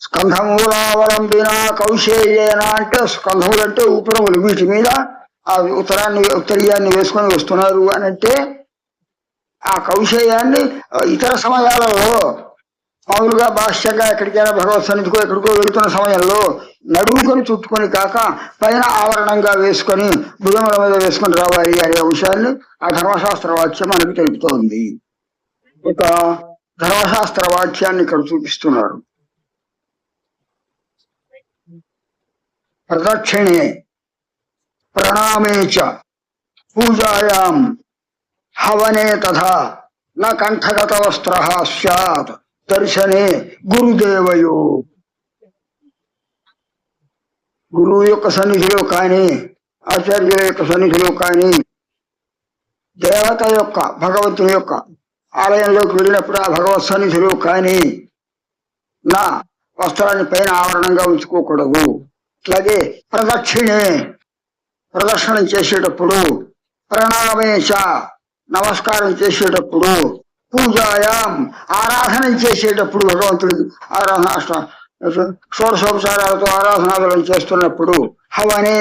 స్కంధమూలావలంబిన కౌశేయేన అంటే స్కంధములు అంటే ఉపరములు, వీటి మీద ఆ ఉత్తరీయాన్ని వేసుకొని వస్తున్నారు అని అంటే ఆ కౌశేయాన్ని ఇతర సమయాలలో మామూలుగా భాష్యంగా ఎక్కడికైనా భగవత్ సన్నిధికో ఎక్కడికో వెళుతున్న సమయంలో నడుముకొని చుట్టుకొని కాక పైన ఆవరణంగా వేసుకొని భుజముల మీద వేసుకొని రావాలి అనే అంశాన్ని ఆ ధర్మశాస్త్ర వాక్యం మనకు తెలుపుతోంది. ఒక ధర్మశాస్త్ర వాక్యాన్ని ఇక్కడ చూపిస్తున్నారు. ప్రదక్షిణే ప్రణామే చ పూజాయాం హవనే తథా న కంఠగత వస్త్ర స్యాత్ దర్శనే గురుదేవయో. గురువు యొక్క సన్నిధిలో కానీ ఆచార్యుల యొక్క సన్నిధిలో కానీ దేవత యొక్క భగవంతుని యొక్క ఆలయంలోకి వెళ్ళినప్పుడు ఆ భగవత్ సన్నిధిలో కానీ నా వస్త్రాన్ని పైన ఆవరణంగా ఉంచుకోకూడదు. అట్లాగే ప్రదక్షిణే ప్రదక్షిణం చేసేటప్పుడు, ప్రణామేశ నమస్కారం చేసేటప్పుడు, పూజాయాం ఆరాధన చేసేటప్పుడు భగవంతుడికి ఆరాధన షోడశోపచారాలతో ఆరాధనాదులను చేస్తున్నప్పుడు, హవనే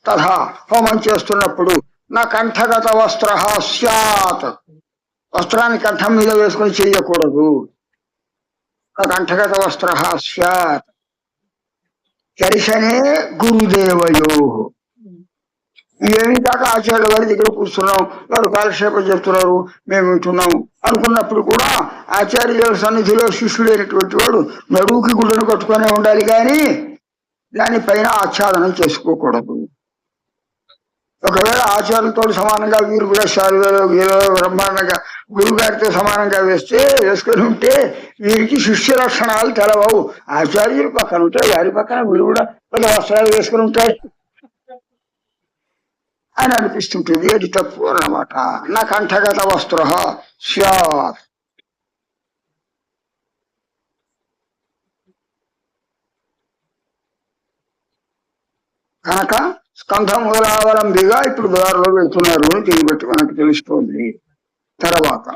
తథా హోమం చేస్తున్నప్పుడు, నా కంఠగత వస్త్ర స్యాత్ వస్త్రాన్ని కంఠం మీద వేసుకొని చేయకూడదు. నా కంఠగత వస్త్ర స్యాత్ దర్శనే గురుదేవయో. ఏమి దాకా ఆచార్యుల వారి దగ్గర కూర్చున్నాం, వారు కాలక్షేపం చెప్తున్నారు, మేము వింటున్నాం అనుకున్నప్పుడు కూడా ఆచార్యుల సన్నిధిలో శిష్యుడైనటువంటి వాడు నడువుకి గుడ్డను కట్టుకునే ఉండాలి, కానీ దానిపైన ఆచ్ఛాదనం చేసుకోకూడదు. ఒకవేళ ఆచార్యులతో సమానంగా వీరు కూడా బ్రహ్మాండంగా గురువు గారితో సమానంగా వేసుకొని ఉంటే వీరికి శిష్య లక్షణాలు తెలవవు. ఆచార్యులు పక్కన ఉంటే వారి పక్కన వీరు కూడా ఒక వస్త్రాలు వేసుకుని ఉంటాయి అని అనిపిస్తుంటుంది. అది తప్పు అన్నమాట. నా కంఠగత వస్త్ర స్యాత్. కనుక స్కంధమూలావలంబిగా ఇప్పుడు దారిలో వెళ్తున్నారు అని దీన్ని బట్టి మనకు తెలుస్తోంది. తర్వాత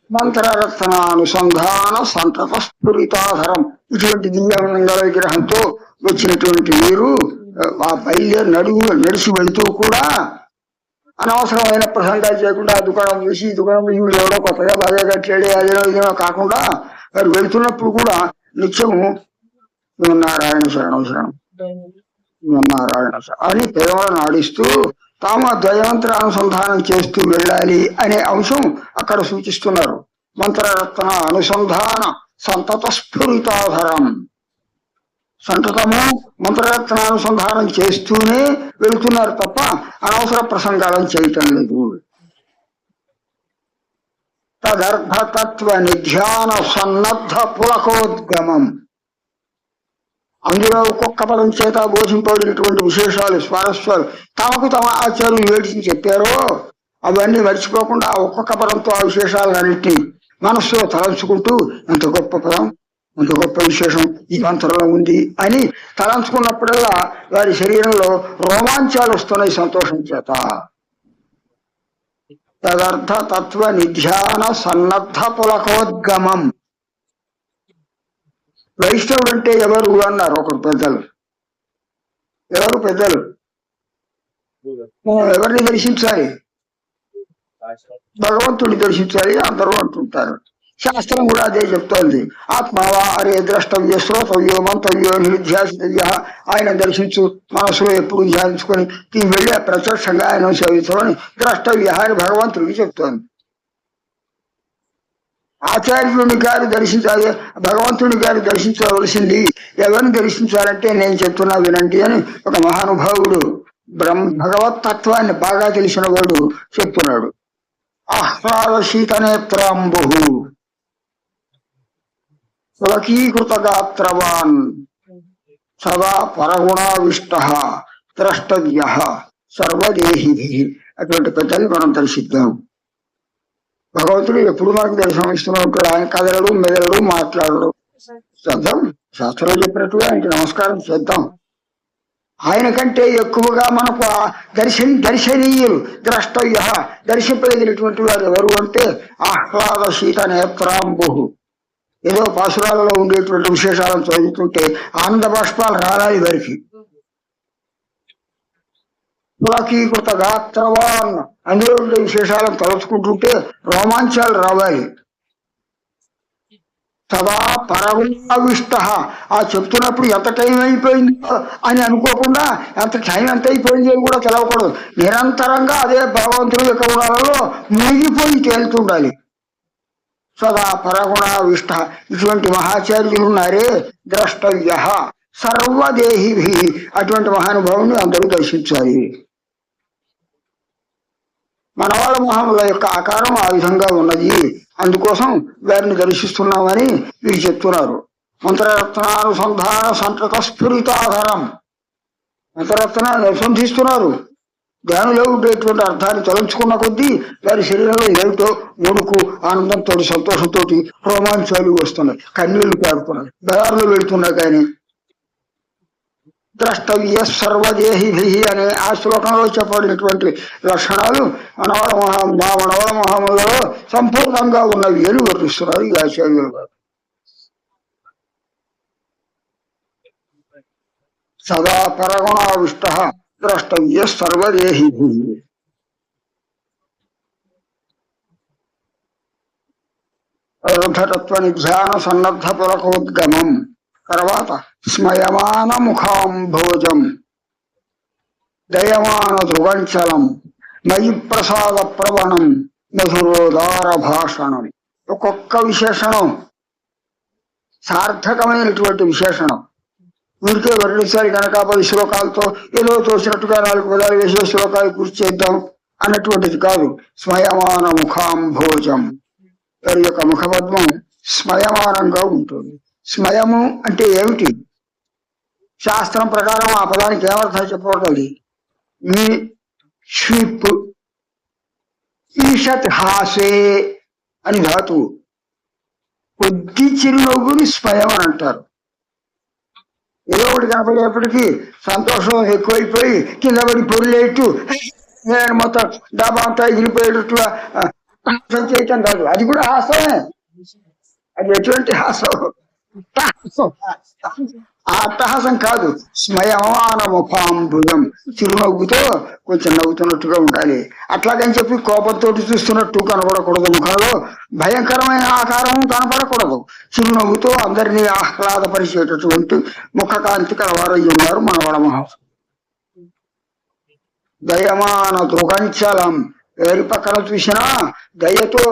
మంత్రరత్నానుసంధాన సంతత స్ఫురితాధరం. ఇటువంటి దివ్యమంగళ విగ్రహంతో వచ్చినటువంటి వీరు ఆ బయలుదేరి నడిచి వెళుతూ కూడా అనవసరమైన ప్రసంగాలు చేయకుండా ఆ దుకాణం వేసి ఈ దుకాణం వీళ్ళు ఎవడో కొత్తగా బాగా కట్టాడే అదేనో ఇదేనో కాకుండా వారు వెళ్తున్నప్పుడు కూడా నిత్యము నారాయణ శరణం శరణం నారాయణ అని పెదవులను ఆడిస్తూ తాము ద్వయమంత్ర అనుసంధానం చేస్తూ వెళ్ళాలి అనే అంశం అక్కడ సూచిస్తున్నారు. మంత్రరత్న అనుసంధాన సంతత స్ఫురితాధరం. సంతతము మంత్రరత్నానుసంధానం చేస్తూనే వెళుతున్నారు తప్ప అనవసర ప్రసంగాలను చేయటం లేదు. తదర్థతత్వ నిధ్యాన సన్నద్ధ పులకోద్గమం. అందులో ఒక్కొక్క పదం చేత బోధింపబడినటువంటి విశేషాలు స్వారస్యాలు తమకు తమ ఆచార్యులు వేడిచి చెప్పారో అవన్నీ మర్చిపోకుండా ఒక్కొక్క పదంతో ఆ విశేషాలన్నింటినీ మనస్సులో తలంచుకుంటూ ఎంత గొప్ప పదం, ఎంత గొప్ప విశేషం ఈ మంత్రంలో ఉంది అని తలంచుకున్నప్పుడల్లా వారి శరీరంలో రోమాంచాలు వస్తున్నాయి సంతోషం చేత. తదర్థ తత్వ నిధ్యాన సన్నద్ధ పులకోద్గమం. వైష్ణవుడు అంటే ఎవరు అన్నారు ఒకరు పెద్దలు. ఎవరు పెద్దలు? ఎవరిని దర్శించాలి? భగవంతుడిని దర్శించాలి అందరూ అంటుంటారు. శాస్త్రం కూడా అదే చెప్తోంది. ఆత్మావా అరే ద్రష్టవ్య శ్రోతవ్యో మంతవ్యో నిధ్యాసితవ్య. ఆయన దర్శించు, మనసులో ఎప్పుడు ధ్యానించుకొని వెళ్ళి ప్రత్యక్షంగా ఆయన సేవించమని ద్రష్టవ్య అని భగవంతుడికి చెప్తోంది. ఆచార్యుని గారు దర్శించాలి, భగవంతుని గారు దర్శించవలసింది ఎవరిని దర్శించాలంటే నేను చెప్తున్నా వినండి అని ఒక మహానుభావుడు భగవతత్వాన్ని బాగా తెలిసిన వాడు చెప్తున్నాడు. ఆహ్లాద శీతనేత్రాంబు పులకీకృత గాత్రవాన్ సదా పరగుణావిష్ట ద్రష్టవ్య సర్వదేహిభి. అటువంటి పెద్దల్ని మనం దర్శిద్దాం. భగవంతుడు ఎప్పుడు మనకు దర్శనమిస్తూనే ఉంటాడు. ఆయన కదలడు, మెదలడు, మాట్లాడడు. చేద్దాం, శాస్త్రంలో చెప్పినట్టుగా ఆయనకి నమస్కారం చేద్దాం. ఆయన కంటే ఎక్కువగా మనకు దర్శనీయులు ద్రష్టవ్య దర్శింపదగినటువంటి వారు ఎవరు అంటే ఆహ్లాద శీత నేత్రాంబు. ఏదో పాసురాలలో ఉండేటువంటి విశేషాలను చదువుతుంటే ఆనంద బాష్పాలు రావాలి వారికి. పులకీకృత గాత్రవాన్ అందులో ఉండే విశేషాలను తలుచుకుంటుంటే రోమాంచాలు రావాలి. సదా పరగుణావిష్ట ఆ చెప్తున్నప్పుడు ఎంత టైం అయిపోయిందో అని అనుకోకుండా ఎంత టైం ఎంత అయిపోయింది అని కూడా తెలవకూడదు. నిరంతరంగా అదే భగవంతుని యొక్క గుణాలలో మునిగిపోయి తేలుతుండాలి. సదా పరగుణావిష్ట ఇటువంటి మహాచార్యులు ఉన్నారే ద్రష్టవ్య సర్వదేహిభి అటువంటి మహానుభావుని అందరూ దర్శించాలి. మనవాళ్ళ మహముల యొక్క ఆకారం ఆ విధంగా ఉన్నది, అందుకోసం వారిని దర్శిస్తున్నామని వీరు చెప్తున్నారు. మంత్రరత్నానుసంధాన సంతక స్ఫురితాధారం మంత్రరత్నాన్ని అనుసంధిస్తున్నారు. ధ్యానులో ఉండేటువంటి అర్థాన్ని తలంచుకున్న కొద్దీ వారి శరీరంలో ఏమిటో వణుకు, ఆనందంతో, సంతోషంతో రోమాంచాలు వస్తున్నాయి, కన్నీళ్లు కారుతున్నాయి, బదారులు వెళుతున్నాయి. కానీ ద్రష్టవ్య సర్వదేహిభి అనే ఆ శ్లోకంలో చెప్పబడినటువంటి లక్షణాలు మనవళ మహాములలో సంపూర్ణంగా ఉన్నవి అని వర్ణిస్తున్నారు ఈ ఆచార్యులు గారు. సదా పరగుణావిష్ట ద్రష్టవ్య సర్వదేహిభి. రథతత్వ నిధ్యాన సన్నద్ధ పులకోద్గమం తర్వాత స్మయమాన ముఖాంభోజం దయమాన ధృవంచలం మయి ప్రసాద ప్రవణం మధురోదార భాషణం. ఒక్కొక్క విశేషణం సార్థకమైనటువంటి విశేషణం. వీరికే వర్ణించాలి కనుక 10 శ్లోకాలతో ఏదో తోచినట్టుగా 4 పదాలు వేసే శ్లోకాలు పూర్తి చేద్దాం అన్నటువంటిది కాదు. స్మయమాన ముఖాంభోజం వారి యొక్క ముఖపద్మం స్మయమానంగా ఉంటుంది. స్మయము అంటే ఏమిటి? శాస్త్రం ప్రకారం ఆ పదానికి ఏమర్థం చెప్పబడాలి? ఈ క్షిప్ ఈషత్ హాసే అని ధాతువు. కొద్ది చిరునవ్వుని స్మయం అని అంటారు. ఏదో ఒకటి కనపడేప్పటికీ సంతోషం ఎక్కువైపోయి కింద పడి పొరులేట్టు నేను మొత్తం డాబా అంతా ఎగిరిపోయేటట్టుగా చేయటం కాదు. అది కూడా హాసమే. అది ఎటువంటి హాసం? ఆ అట్టహాసం కాదు. స్మయమాన ముఖాంబుజం చిరునవ్వుతో కొంచెం నవ్వుతున్నట్టుగా ఉండాలి. అట్లాగని చెప్పి కోపంతో చూస్తున్నట్టు కనపడకూడదు. ముఖంలో భయంకరమైన ఆకారం కనపడకూడదు. చిరునవ్వుతో అందరినీ ఆహ్లాదపరిచేటటువంటి ముఖకాంతి కలవారై ఉన్నారు మనవళ మహా. దయమాన దృగంచలం ఎవరి పక్కన చూసినా దయతో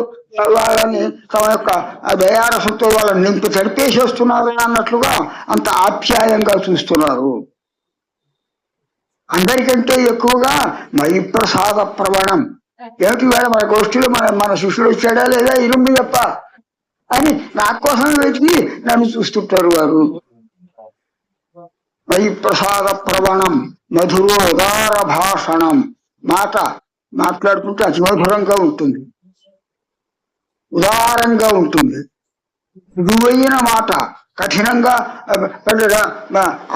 వాళ్ళని తమ యొక్క దయారసంతో వాళ్ళని నింపి తడిపేసేస్తున్నారు అన్నట్లుగా అంత ఆప్యాయంగా చూస్తున్నారు. అందరికంటే ఎక్కువగా మయి ప్రసాద ప్రవణం. ఏమిటి వేళ మన గోష్ఠిలో మన శిష్యుడు వచ్చాడా లేదా ఇరుండి తప్ప అని నా కోసం వెతికి నన్ను చూస్తుంటారు వారు. మయి ప్రసాద ప్రవణం మధురోదార భాషణం. మాట్లాడుకుంటే అతి మధురంగా ఉంటుంది, ఉదారంగా ఉంటుంది. మృదువైన మాట, కఠినంగా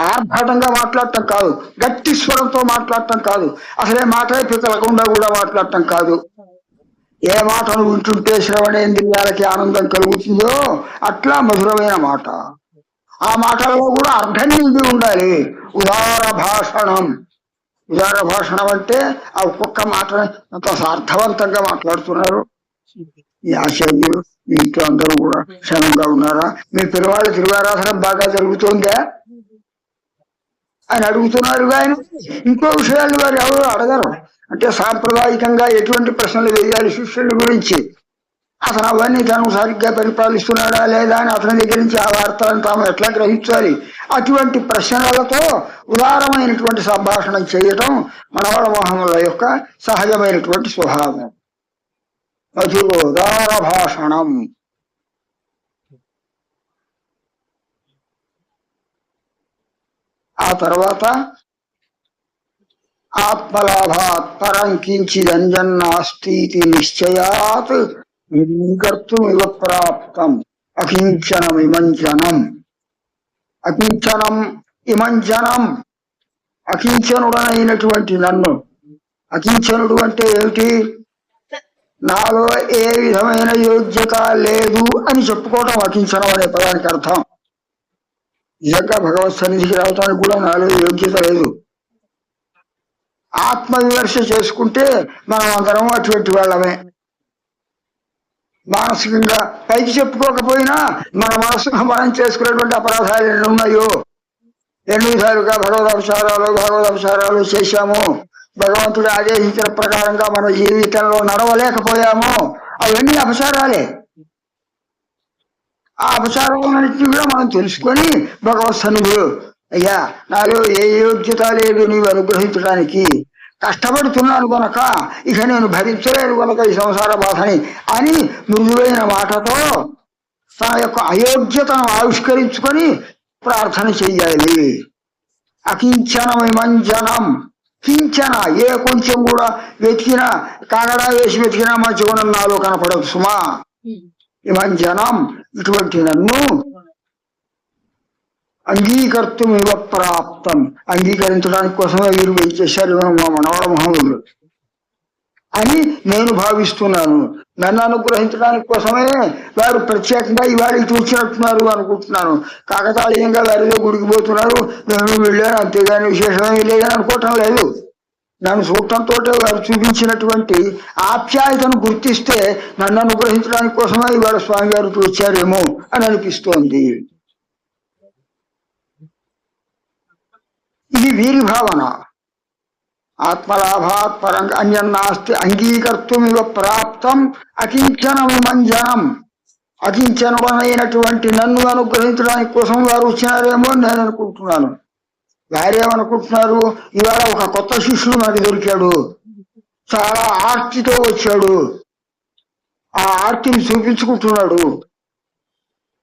ఆర్భాటంగా మాట్లాడటం కాదు, గట్టి స్వరంతో మాట్లాడటం కాదు, అసలే మాట పితలకుండా కూడా మాట్లాడటం కాదు. ఏ మాటను వింటుంటే శ్రవణేంద్రియాలకి ఆనందం కలుగుతుందో అట్లా మధురమైన మాట. ఆ మాటల్లో కూడా అర్థం నిండి ఉండాలి. ఉదార భాషణం. ఉదార భాషణం అంటే ఆ ఒక్కొక్క మాటని అంత అర్థవంతంగా మాట్లాడుతున్నారు ఈ ఆచార్యులు. మీ ఇంట్లో అందరూ కూడా క్షేమంగా ఉన్నారా? మీ పిల్లవాళ్ళ తిరువారాధన బాగా జరుగుతుందా అని అడుగుతున్నారు. ఆయన ఇంకో విషయాలు వారు ఎవరు అడగరు. అంటే సాంప్రదాయికంగా ఎటువంటి ప్రశ్నలు వేయాలి శిష్యుల గురించి, అతను అవన్నీ తను సరిగ్గా పరిపాలిస్తున్నాడా లేదా అని అతని దగ్గర నుంచి ఆ వార్తలను తాము ఎట్లా గ్రహించాలి, అటువంటి ప్రశ్నలతో ఉదారమైనటువంటి సంభాషణ చేయటం మనవళ మోహముల యొక్క సహజమైనటువంటి స్వభావం. మధురోదార భాషణం. ఆ తర్వాత ఆత్మలాభాత్ పరం కించిదంజన్నాస్తి నిశ్చయాత్ కర్తుమివ ప్రాప్తం అకించనం ఇమంచనం. అకించనం ఇమంచనం. అకించనుడనైనటువంటి నన్ను. అకించనుడు అంటే ఏమిటి? నాలో ఏ విధమైన యోగ్యత లేదు అని చెప్పుకోవటం అకించనం అనే పదానికి అర్థం. నిజంగా భగవత్ సన్నిధికి రావటానికి కూడా నాలో యోగ్యత లేదు. ఆత్మవిమర్శ చేసుకుంటే మనం అందరం అటువంటి వాళ్ళమే. మానసికంగా పైకి చెప్పుకోకపోయినా మన మనసుగా మనం చేసుకునేటువంటి అపరాధాలు ఎన్ని ఉన్నాయో, ఎన్ని విధాలుగా భగవదపచారాలు చేశాము, భగవంతుడు ఆదేశించిన ప్రకారంగా మన జీవితంలో నడవలేకపోయాము, అవన్నీ అపచారాలే. ఆ అపచారాలన్నింటినీ కూడా మనం తెలుసుకొని భగవత్ సన్నిధులు, అయ్యా నాలో ఏ యోగ్యత లేదు నీవు అనుగ్రహించడానికి, కష్టపడుతున్నాను కనుక ఇక నేను భరించలేను కనుక ఈ సంసార బాధని అని మృదువైన మాటతో తన యొక్క అయోగ్యతను ఆవిష్కరించుకొని ప్రార్థన చెయ్యాలి. అకించనమిమంజనం, కించన ఏ కొంచెం కూడా వెతికినా, కాగడా వేసి వెతికినా మంచి గుణం నాలో కనపడదు సుమా. ఇమంజనం, ఇటువంటి నన్ను అంగీకర్తుమివ ప్రాప్తం, అంగీకరించడానికి కోసమే వీరు చేశారు మా మనవడ మహమ్మదులు అని నేను భావిస్తున్నాను. నన్ను అనుగ్రహించడానికి కోసమే వారు ప్రత్యేకంగా ఇవాళ ఇటు వచ్చినట్టున్నారు అనుకుంటున్నాను. కాకతాళీయంగా వారిలో గుడికి పోతున్నారు, నేను వెళ్ళాను, అంతేగాని విశేషమే లేదని అనుకోవటం లేదు. నన్ను చూడటంతో వారు చూపించినటువంటి ఆప్యాయతను గుర్తిస్తే నన్ను అనుగ్రహించడానికి కోసమే ఇవాళ స్వామి గారు ఇటు వచ్చారేమో అని అనిపిస్తోంది. ఇది వీరి భావన. ఆత్మలాభాత్ పరంగా అన్యం నాస్తి అంగీకర్తుమివ ప్రాప్తం అకించనమిమంజనం, అకించనుడనైనటువంటి నన్ను అనుగ్రహించడానికి కోసం వారు వచ్చినారేమో నేను అనుకుంటున్నాను. వారేమనుకుంటున్నారు, ఇవాళ ఒక కొత్త శిష్యుడు నాకు దొరికాడు, చాలా ఆర్తితో వచ్చాడు, ఆ ఆర్తిని చూపించుకుంటున్నాడు,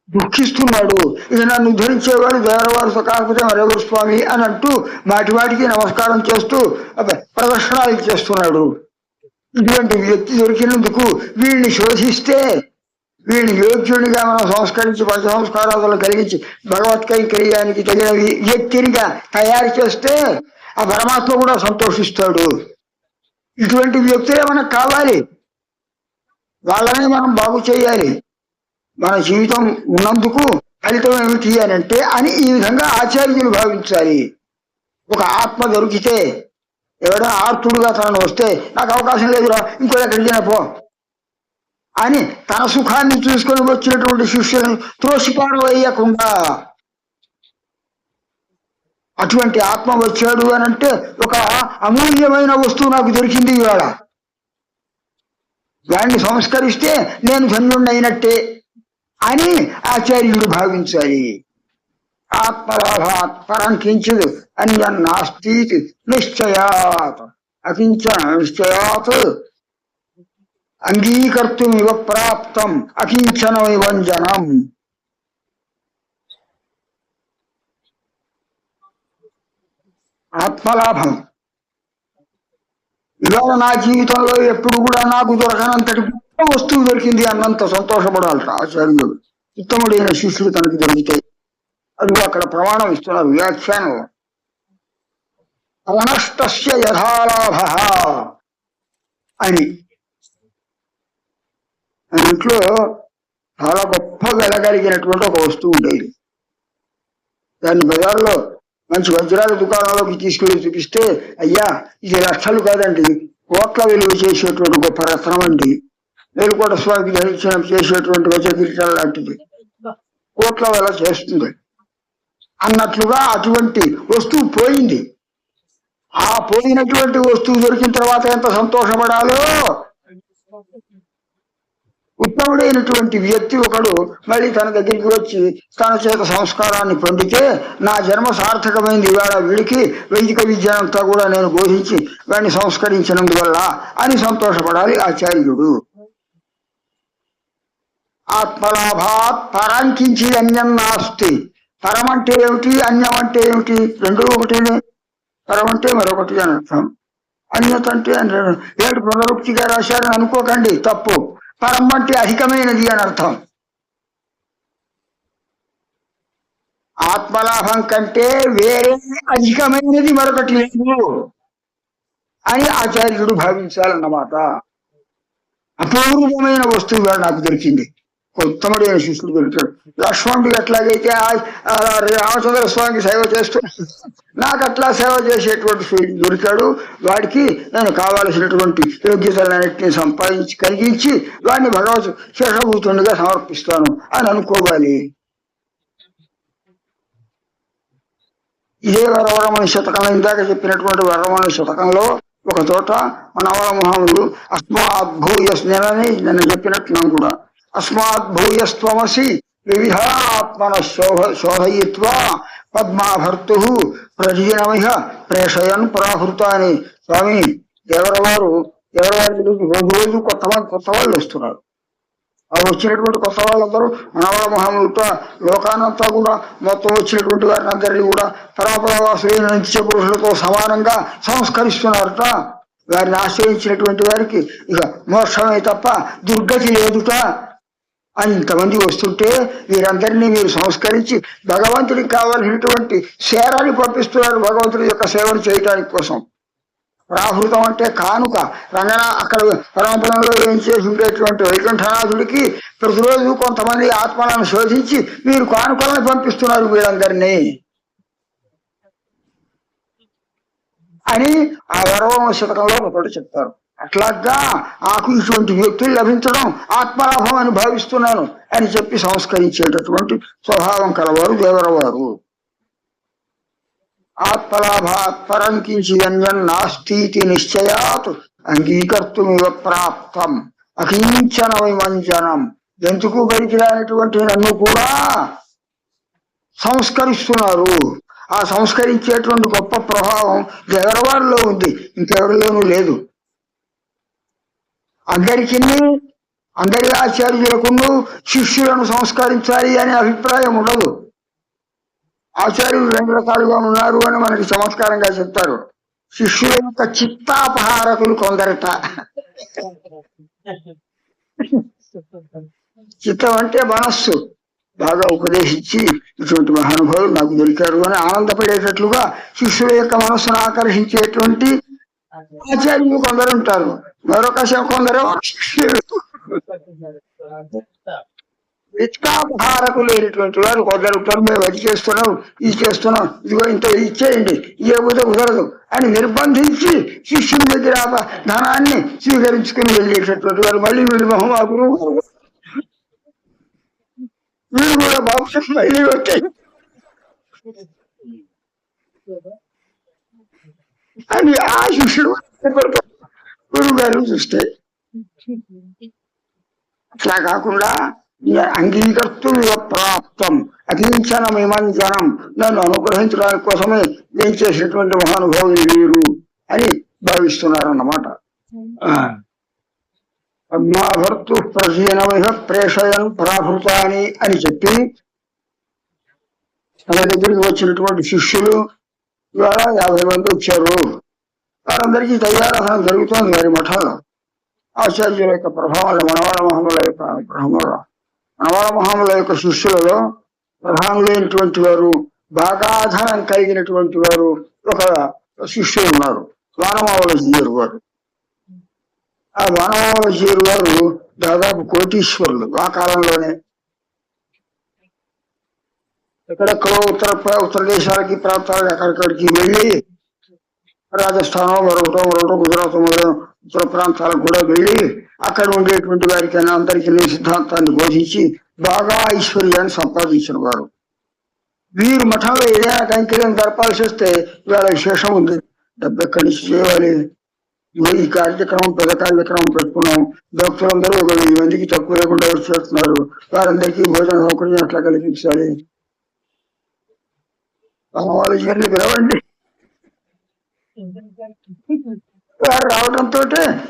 దుఃఖిస్తున్నాడు, ఇక నన్ను ఉద్ధరించేవాడు దేవరవారు కాకపోతే మరెవరు స్వామి అని అంటూ మాటికి నమస్కారం చేస్తూ ప్రదర్శనాలు చేస్తున్నాడు. ఇటువంటి వ్యక్తి దొరికినందుకు వీడిని శోధిస్తే, వీడిని యోగ్యునిగా మనం సంస్కరించి పంచ సంస్కారాలను కలిగించి భగవత్ కైంకర్యానికి తగిన వ్యక్తినిగా తయారు చేస్తే ఆ పరమాత్మ కూడా సంతోషిస్తాడు. ఇటువంటి వ్యక్తులే మనకు కావాలి, వాళ్ళని మనం బాగు చేయాలి. మన జీవితం ఉన్నందుకు ఫలితం ఏమిటి అని అంటే అని ఈ విధంగా ఆచార్యులు భావించాలి. ఒక ఆత్మ దొరికితే ఎవడో ఆర్తుడుగా తనను వస్తే నాకు అవకాశం లేదురా ఇంకో ఎక్కడికైనా పో అని తన సుఖాన్ని చూసుకొని వచ్చినటువంటి శిష్యులను త్రోసిపారవేయకుండా అటువంటి ఆత్మ వచ్చాడు అని అంటే ఒక అమూల్యమైన వస్తువు నాకు దొరికింది ఇవాళ, వాడిని సంస్కరిస్తే నేను ధన్యుణ్ణైనట్టే అని ఆచార్యుడు భావించాలి. ఆత్మలాభాత్ పరం కించిద్ అన్యం నాస్తి నిశ్చయాత్, అకించన నిశ్చయాత్ అంగీకర్తుమివ ప్రాప్తం అకించనమివంజనం. ఆత్మలాభం ఇవాళ నా జీవితంలో ఎప్పుడు కూడా నాకు దొరకనంతటి వస్తువు దొరికింది అన్నంత సంతోషపడాలట ఆచార్యుడు. ఉత్తముడైన శిష్యుడు తనకి దొరికితే అది అక్కడ ప్రమాణం ఇస్తున్నారు వ్యాఖ్యానం. అనష్టస్య యథాలాభ అని ఇంట్లో చాలా గొప్ప వెలగలిగినటువంటి ఒక వస్తువు ఉండేది. దాన్ని బజార్లో మంచి వజ్రాల దుకాణంలోకి తీసుకెళ్లి చూపిస్తే, అయ్యా ఇది లక్షలు కాదండి, కోట్ల విలువ చేసేటువంటి గొప్ప రత్నం అండి, వేలుకోట స్వామికి దర్శనం చేసేటువంటి వజ్రకిరీటం లాంటిది, కోట్ల వేల చేస్తుంది అన్నట్లుగా అటువంటి వస్తువు పోయింది. ఆ పోయినటువంటి వస్తువు దొరికిన తర్వాత ఎంత సంతోషపడాలో. ఉత్తముడైనటువంటి వ్యక్తి ఒకడు మళ్ళీ తన దగ్గరికి వచ్చి తన చేత సంస్కారాన్ని పొందితే నా జన్మ సార్థకమైంది, ఇవాళ వీడికి వైదిక విద్యనంతా కూడా నేను బోధించి వాడిని సంస్కరించినందువల్ల అని సంతోషపడాలి ఆచార్యుడు. ఆత్మలాభాత్ పరాంకించి అన్యం నాస్తి. పరం అంటే ఏమిటి, అన్యం అంటే ఏమిటి, రెండు ఒకటినే. పరం అంటే మరొకటి అని అర్థం, అన్యత అంటే ఏడు పునరుక్తిగా రాశారని అనుకోకండి, తప్పు. పరం అంటే అధికమైనది అని అర్థం. ఆత్మలాభం కంటే వేరే అధికమైనది మరొకటి లేదు అని ఆచార్యుడు భావించాలన్నమాట. అపూర్వమైన వస్తువుగా నాకు దొరికింది. ఉత్తముడైన శిష్యుడు దొరికాడు. లక్ష్మణుడికి ఎట్లాగైతే రామచంద్ర స్వామికి సేవ చేస్తూ నాకు అట్లా సేవ చేసేటువంటి సూర్యుడు దొరికాడు. వాడికి నేను కావలసినటువంటి యోగ్యతలన్నింటినీ కలిగించి వాడిని భగవత్ శేషభూతునిగా సమర్పిస్తాను అని అనుకోవాలి. ఇదే వరవరమణ శతకంలో, ఇందాక చెప్పినటువంటి వరవరమణ శతకంలో ఒక చోట నవల మహాముడు అస్మాద్భూయస్, నేను చెప్పినట్టున్నాం కూడా, అస్మాద్భూయస్త్వమసి వివిధాత్మన శోధయిత్వా పద్మాభర్తు ప్రజీనమిహ ప్రేషయన్ ప్రాహృతాని. స్వామి దేవరవారు రోజు కొత్త వాళ్ళు వస్తున్నారు. ఆ వచ్చినటువంటి కొత్త వాళ్ళందరూ నవల మహాములతో లోకానంతా కూడా మొత్తం వచ్చినటువంటి వారిని అందరినీ కూడా పరమపరవాసులైన నిత్య పురుషులతో సమానంగా సంస్కరిస్తున్నారట. వారిని ఆశ్రయించినటువంటి వారికి ఇక మోక్షమే తప్ప దుర్గతి లేదుట అని ఇంతమంది వస్తుంటే వీరందరినీ మీరు సంస్కరించి భగవంతుడికి కావలసినటువంటి సేరాన్ని పంపిస్తున్నారు భగవంతుడి యొక్క సేవను చేయటానికి కోసం. ప్రాహృతం అంటే కానుక. అక్కడ పరమపదంలో ఏం చేసి ఉండేటువంటి వైకుంఠనాథుడికి ప్రతిరోజు కొంతమంది ఆత్మలను శోధించి మీరు కానుకలను పంపిస్తున్నారు వీళ్ళందరినీ అని ఆ వరవమ శతకంలో ఒకటి చెప్తారు. అట్లాగా నాకు ఇటువంటి వ్యక్తులు లభించడం ఆత్మలాభం అని భావిస్తున్నాను అని చెప్పి సంస్కరించేటటువంటి స్వభావం కలవారు దేవరవారు. ఆత్మలాభాత్ పరం కించిదన్యన్నాస్తి నిశ్చయాత్ అంగీకర్తుమివ ప్రాప్తం అకించన విమంచనం. ఎందుకు గడిచిరానటువంటి నన్ను కూడా సంస్కరిస్తున్నారు. ఆ సంస్కరించేటువంటి గొప్ప ప్రభావం దేవరవారిలో ఉంది, ఇంకెవరిలోనూ లేదు. అందరి ఆచార్యులకు శిష్యులను సంస్కరించాలి అనే అభిప్రాయం ఉండదు. ఆచార్యులు రెండు రకాలుగా ఉన్నారు అని మనకి చమత్కారంగా చెప్తారు. శిష్యుల యొక్క చిత్తాపహారకులు కొందరట. చిత్తం అంటే మనస్సు. బాగా ఉపదేశించి ఇటువంటి మహానుభావులు నాకు దొరికారు అని ఆనందపడేటట్లుగా శిష్యుల యొక్క మనస్సును ఆకర్షించేటువంటి ఆచార్యులు కొందరు ఉంటారు. మరొక కొందరు విత్తాపహారకు లేనటువంటి వారు కొందరు ఉంటారు. మేము అది చేస్తున్నాం, ఇది చేస్తున్నాం, ఇదిగో ఇంత ఇచ్చేయండి, ఇవ్వకపోతే కుదరదు అని నిర్బంధించి శిష్యుని దగ్గర ధనాన్ని స్వీకరించుకుని వెళ్ళేటటువంటి వారు. మళ్ళీ వీళ్ళు మహమ్మాగురు వీళ్ళు కూడా బాబు మళ్ళీ వచ్చాయి అని ఆ శిష్యుడు గురువు గారు చూస్తే. అట్లా కాకుండా అంగీకర్తం ఇవ ప్రాప్తం అకించన విమంచనం, నన్ను అనుగ్రహించడానికి కోసమే నేను చేసినటువంటి మహానుభావులు వీరు అని భావిస్తున్నారన్నమాట. పద్మాభర్తు ప్రసీనమిహ ప్రేషయన్ ప్రాభృతాని అని చెప్పి తన దగ్గరికి వచ్చినటువంటి శిష్యులు ద్వారా 50 మంది వచ్చారు. వారందరికీ తయారాధన జరుగుతోంది వారి మఠంలో. ఆచార్యుల యొక్క ప్రభావాలు మనవాళ్ళ మహాముల యొక్క శిష్యులలో ప్రధానులైనటువంటి వారు, బాగా ధనం కలిగినటువంటి వారు ఒక శిష్యులు ఉన్నారు, వానమావలజీయరు వారు. ఆ వానమావలజీయరు వారు దాదాపు కోటీశ్వరులు ఆ కాలంలోనే. ఎక్కడెక్కడో ఉత్తర దేశాలకి ప్రాంతాలకు ఎక్కడికి వెళ్ళి రాజస్థానం మరొకటో గుజరాత్ మొదలైన ఉత్తర ప్రాంతాలకు కూడా వెళ్ళి అక్కడ ఉండేటువంటి వారికైనా అందరికీ సిద్ధాంతాన్ని బోధించి బాగా ఐశ్వర్యాన్ని సంపాదించిన వారు. వీరు మఠంలో ఏదైనా కైంకర్యం జరపాల్సి వస్తే ఇవాళ విశేషం ఉంది, డబ్బు ఎక్కడి నుంచి చేయాలి, ఈ కార్యక్రమం పెద్ద కార్యక్రమం పెట్టుకున్నాం, భక్తులందరూ ఒక 1000 మందికి తక్కువ లేకుండా వచ్చేస్తున్నారు, వారందరికీ భోజన సౌకర్యం ఎట్లా కలిగించాలి, వాళ్ళు ఇవన్నీ పిలవండి. వారు రావడంతో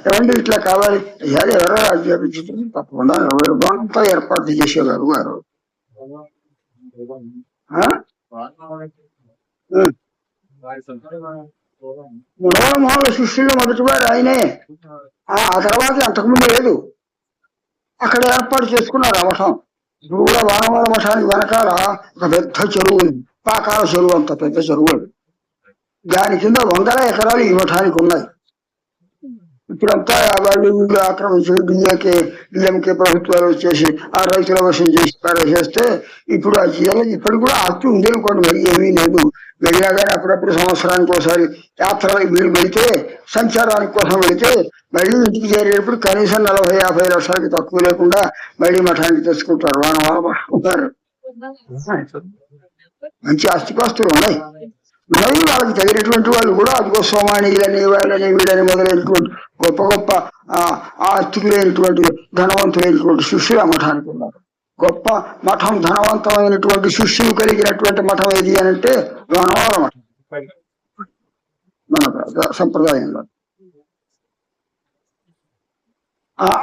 ఏమండి ఇట్లా కావాలి, అయ్యాలి ఎవరో రాజ్యాభిషేకం తప్పకుండా బాగుంతా ఏర్పాటు చేసేవారు వారు. మనోహర శిష్యులు మొదటి వారు ఆయనే. ఆ తర్వాత అంతకుముందు లేదు. అక్కడ ఏర్పాటు చేసుకున్నారు ఆ మఠం. ఇప్పుడు కూడా వానవాడ మఠానికి వెనకాల ఒక పెద్ద చెరువు ఉంది, పాకాల చెరువు, అంత పెద్ద చెరువు. దాని కింద 100 ఎకరాలు ఈ మఠానికి ఉన్నాయి. ఇప్పుడంతా వాళ్ళు వీళ్ళు ఆక్రమించి డిఎంకే ప్రభుత్వాలు వచ్చేసి ఆ రైతుల వశం చేసి చేస్తే ఇప్పుడు ఆ జిల్లా ఇప్పటికి కూడా ఆస్తి ఉంది అనుకోండి, మరి ఏమీ లేదు. వెళ్ళినా కానీ అప్పుడప్పుడు సంవత్సరానికి ఒకసారి యాత్రలకు వీలు పెడితే సంచారానికి కోసం వెళితే మళ్ళీ ఇంటికి చేరేటప్పుడు కనీసం 40-50 లక్షలకి తక్కువ లేకుండా మళ్ళీ మఠానికి తెచ్చుకుంటారు. వారు మంచి ఆస్తిపాస్తులు ఉన్నాయి. మరి వాళ్ళకి తగినటువంటి వాళ్ళు కూడా అదిగో సోమానీలని వాళ్ళని వీళ్ళని మొదలైనటువంటి గొప్ప గొప్ప ఆస్తికులైనటువంటి ధనవంతులైనటువంటి శిష్యులు ఆ మఠానికి ఉన్నారు. గొప్ప మఠం, ధనవంతమైనటువంటి శిష్యులు కలిగినటువంటి మఠం ఏది అని అంటే లోనవాళ్ళ మఠం మన సంప్రదాయంలో.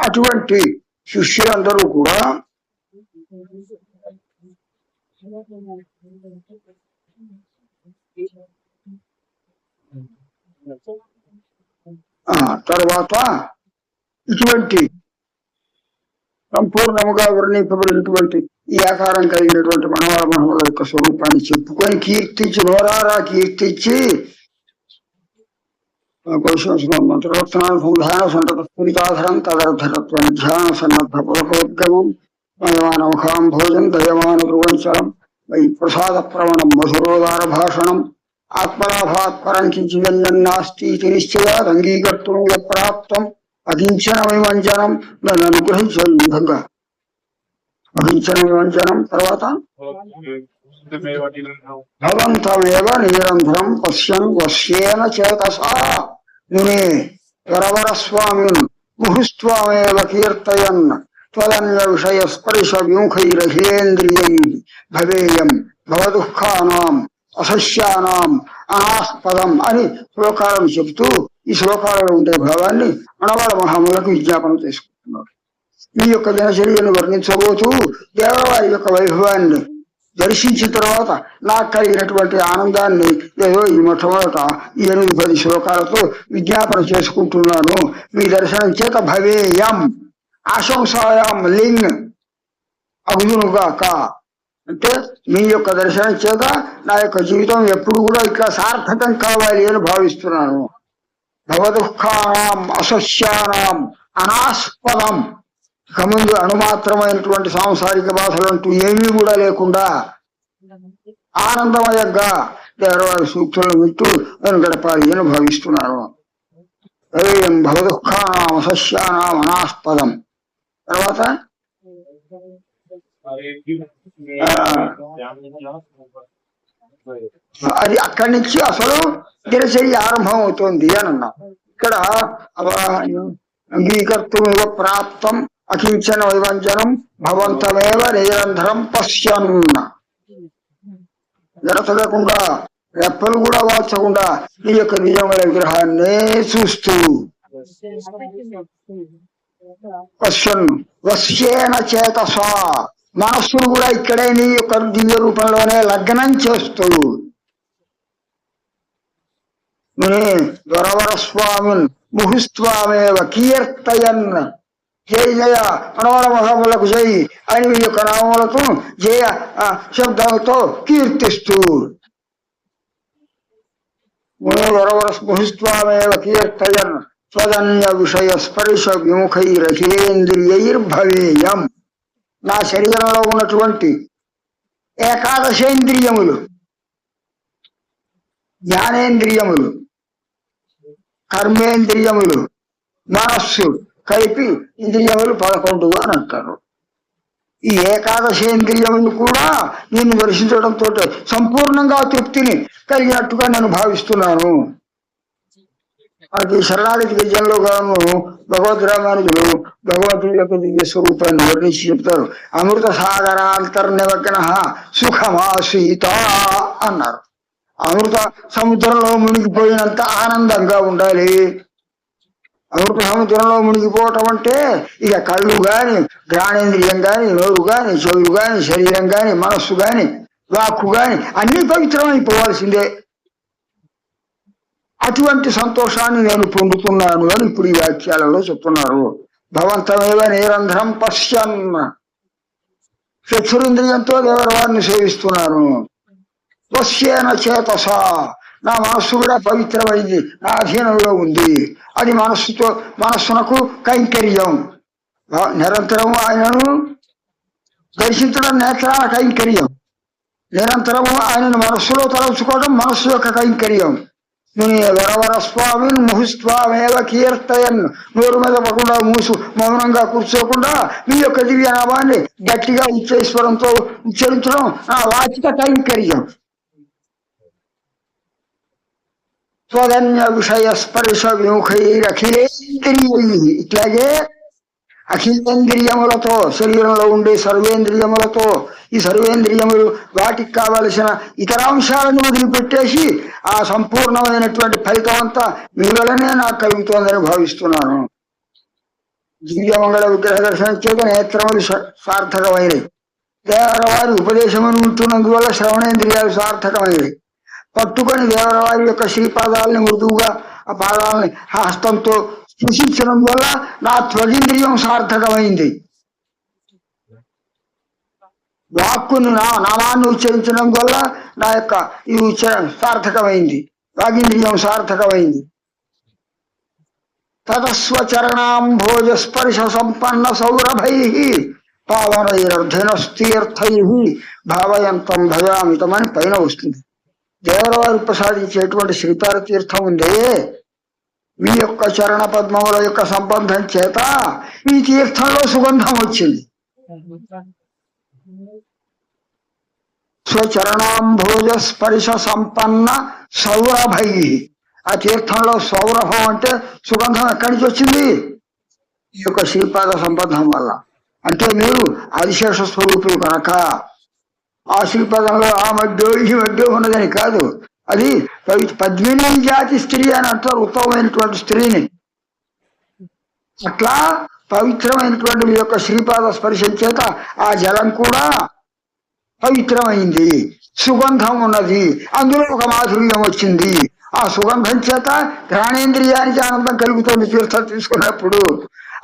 అటువంటి శిష్యులందరూ కూడా తర్వాత ఇటువంటి సంపూర్ణముగా వర్ణింపబడినటువంటి ఈ ఆకారం కలిగినటువంటి మనవాళ్ళ మహమ్మల యొక్క స్వరూపాన్ని చెప్పుకొని కీర్తించి నోరారా కీర్తించి మంత్రోత్సవం ధ్యాన సన్నద్ధ స్ఫురితాధరం తదర్థత్వం ధ్యాన సన్నద్ధ పురకోద్గమం మయమానముఖాం భోజం దయమాన ధ్రువంచలం వై ప్రసాద ప్రవణం మధురోదార భాషణం ఆత్మలాభాత్ పరం కించిదన్యన్నాస్తి నిశ్చయాత్ అంగీకర్తుం యత్ప్రాప్తం అకించన వివంచనం. నన్ను అనుగ్రహించాలి ఈ విధంగా అకించన వివంచనం. తర్వాత భవంతమేవ నిరంతరం పశ్యన్ వశ్యేన చేతసా మునే వరవరస్వామిన్ ముహుస్వామేవ కీర్తయన్ త్వదన్య విషయ స్పర్శ విముఖైరహేంద్రియై భవేయం భవదుఃఖానాం అసస్యానాం అనాస్పదం అని శ్లోకాలను చెబుతూ ఈ శ్లోకాలలో ఉండే భావాన్ని మనవాళ్ళ మహాములకు విజ్ఞాపనం చేసుకుంటున్నారు. ఈ యొక్క దినచర్యను వర్ణించబోతూ దేవవారి యొక్క వైభవాన్ని దర్శించిన తర్వాత నాకు కలిగినటువంటి ఆనందాన్ని ఏదో ఈ మొట్టమొదట 8-10 శ్లోకాలతో విజ్ఞాపన చేసుకుంటున్నాను. మీ దర్శనం చేత భవేయం ఆశంసాయాం లింగ్ అగునుగాక అంటే మీ యొక్క దర్శనం చేత నా యొక్క జీవితం ఎప్పుడు కూడా ఇట్లా సార్థకం కావాలి అని భావిస్తున్నాను. భవదుఃఖానాం అసస్యానాం అనాస్పదం, ఇక ముందు అణుమాత్రమైనటువంటి సాంసారిక బాధలంటూ ఏమీ కూడా లేకుండా ఆనందమయంగా దేవవారి సూక్తులను వింటూ నేను గడపాలి అని భావిస్తున్నాను. భవదుఃఖానాం అసస్యానాం అనాస్పదం. తర్వాత అది అక్కడి నుంచి అసలు దినచర్య ఆరంభం అవుతుంది అని అన్నాం. ఇక్కడ అంగీకర్తుమివ ప్రాప్తం అకించన వైవంచనం భవంతమేవ నిరంతరం పశ్యన్. గడతగకుండా రెప్పలు కూడా వాల్చకుండా నీ యొక్క నిజముల విగ్రహాన్నే చూస్తూ పశ్యన్ వశ్యేన చేతసా మనస్సును కూడా ఇక్కడే నీ యొక్క దివ్య రూపంలోనే లగ్నం చేస్తూ వరవరస్వామిన్ ముహుస్వామేవ కీర్తయన్ జయ జయ మనవర మహములకు జై అని ఈ యొక్క నామములతో జయ శబ్దంతో కీర్తిస్తూ ముహుస్వామేవ కీర్తయన్ స్వదన్య విషయ స్పర్శ విముఖైరహేంద్రియైర్భవేయం. నా శరీరంలో ఉన్నటువంటి ఏకాదశేంద్రియములు, జ్ఞానేంద్రియములు, కర్మేంద్రియములు, మనస్సు కలిపి ఇంద్రియములు 11 అని అంటారు. ఈ ఏకాదశేంద్రియములు కూడా నేను దర్శించడంతో సంపూర్ణంగా తృప్తిని కలిగినట్టుగా నేను భావిస్తున్నాను. అది శరణాగతి గద్యంలో గాను భగవద్ రామానుజులు భగవంతుడి యొక్క దివ్య స్వరూపాన్ని వర్ణించి చెప్తారు. అమృత సాగరాంతర్నిమగ్న సుఖమాసీత అన్నారు. అమృత సముద్రంలో మునిగిపోయినంత ఆనందంగా ఉండాలి. అమృత సముద్రంలో మునిగిపోవటం అంటే ఇక కళ్ళు గాని, ఘ్రాణేంద్రియం గాని, నోరు గాని, చెవులు గాని, శరీరం గాని, మనస్సు గాని, వాక్కు గాని అన్ని పవిత్రమైపోవాల్సిందే. అటువంటి సంతోషాన్ని నేను పొందుతున్నాను అని ఇప్పుడు ఈ వాక్యాలలో చెప్తున్నారు. భవంతమేవ నిరంతరం పశ్యన్, చక్షురింద్రియంతో దేవరవారిని సేవిస్తున్నాను. వశ్యేన చేతస నా మనస్సు కూడా పవిత్రమైంది, నా అధీనంలో ఉంది. అది మనస్సునకు కైంకర్యం. నిరంతరము ఆయనను దర్శించడం నేత్రాల కైంకర్యం. నిరంతరము ఆయనను మనస్సులో తలచుకోవడం మనస్సు యొక్క కైంకర్యం. వరవర స్వామిని ముహుస్వామేవ కీర్తయన్. నోరు మీద పడకుండా మౌనంగా కూర్చోకుండా మీ యొక్క దివ్యనామాన్ని గట్టిగా ఉచ్చేశ్వరంతో ఉచ్చరించడం నా వాచిక కైంకర్యం. స్వధన్య విషయ స్పర్శ విముఖైరఖిలేంద్రియై. ఇట్లాగే అఖిలేంద్రియములతో, శరీరంలో ఉండే సర్వేంద్రియములతో, ఈ సర్వేంద్రియములు వాటికి కావలసిన ఇతర అంశాలను వదిలిపెట్టేసి ఆ సంపూర్ణమైనటువంటి ఫలితం అంతా మీలోనే నాకు కలుగుతోందని భావిస్తున్నాను. దివ్యమంగళ విగ్రహ దర్శనం చేత నేత్రములు సార్థకమైనవి. దేవరవారి ఉపదేశమును ఉంటున్నందువల్ల శ్రవణేంద్రియాలు సార్థకమైనవి. పట్టుకొని దేవరవారి యొక్క శ్రీపాదాలని మృదువుగా ఆ పాదాలని హస్తంతో స్పృశించడం వల్ల నా త్వగింద్రియం సార్థకమైంది. వాక్కుని నామాన్ని ఉచ్చరించడం వల్ల నా యొక్క ఈ సార్థకమైంది, వాగింద్రియం సార్థకమైంది. తతస్వచరణాంభోజ స్పర్శ సంపన్న సౌరభై పావనైరర్ధనస్తీర్థై భావయంతం భజామితమని పైన వస్తుంది. దేవరవారు ప్రసాదించేటువంటి శ్రీపాద తీర్థం ఉందే, మీ యొక్క చరణ పద్మముల యొక్క సంబంధం చేత ఈ తీర్థంలో సుగంధం వచ్చింది. స్వచరణాంభోజ స్పర్శ సంపన్న సౌరభై. ఆ తీర్థంలో సౌరభం అంటే సుగంధం ఎక్కడి నుంచి వచ్చింది? ఈ యొక్క శ్రీపాద సంబంధం వల్ల. అంటే మీరు ఆదిశేష స్వరూపులు కనుక ఆ శ్రీపాదంలో ఆ మధ్య ఈ మధ్య ఉన్నదని కాదు, అది పద్మిని జాతి స్త్రీ అని అంటారు, ఉత్తమమైనటువంటి స్త్రీని. అట్లా పవిత్రమైనటువంటి మీ యొక్క శ్రీపాద స్పర్శం చేత ఆ జలం కూడా పవిత్రమైంది, సుగంధం ఉన్నది, అందులో ఒక మాధుర్యం వచ్చింది. ఆ సుగంధం చేత ఘ్రాణేంద్రియానికి ఆనందం కలుగుతుంది తీర్థం తీసుకున్నప్పుడు.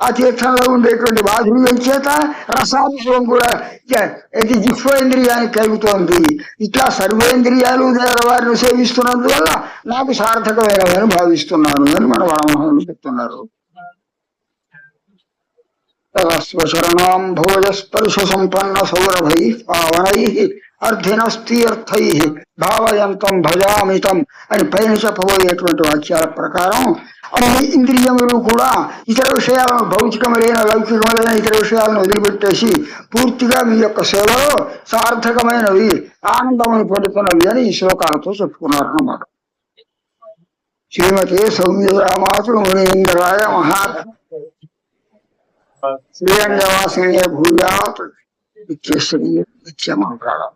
ఆ తీర్థంలో ఉండేటువంటి మాధుర్యం చేత రసానుభవం కూడా జిహ్వేంద్రియానికి కలుగుతోంది. ఇట్లా సర్వేంద్రియాలు దేవరవారిని సేవిస్తున్నందువల్ల నాకు సార్థకమైనవని భావిస్తున్నాను అని మన వామహనులు చెప్తున్నారు. స్వశరణాం భోజ స్పర్శ సంపన్న సౌరభై పావనై అర్ధినస్తీర్థై భావయంతం భజామితం అని పైన చెప్పబోయేటువంటి వాక్యాల ప్రకారం అన్ని ఇంద్రియములు కూడా ఇతర విషయాలను, భౌతికములైన లౌకికములైన ఇతర విషయాలను వదిలిపెట్టేసి పూర్తిగా మీ యొక్క సేవలో సార్థకమైనవి, ఆనందమును పొందుతున్నవి అని ఈ శ్లోకాలతో చెప్పుకున్నారు అన్నమాట. శ్రీమతే సౌమ్యరామాతు మునీంద్రాయ మహాత్ శ్రీరంగవాసినే భూయాత్ నిత్యశ్రీ నిత్యమంగళం.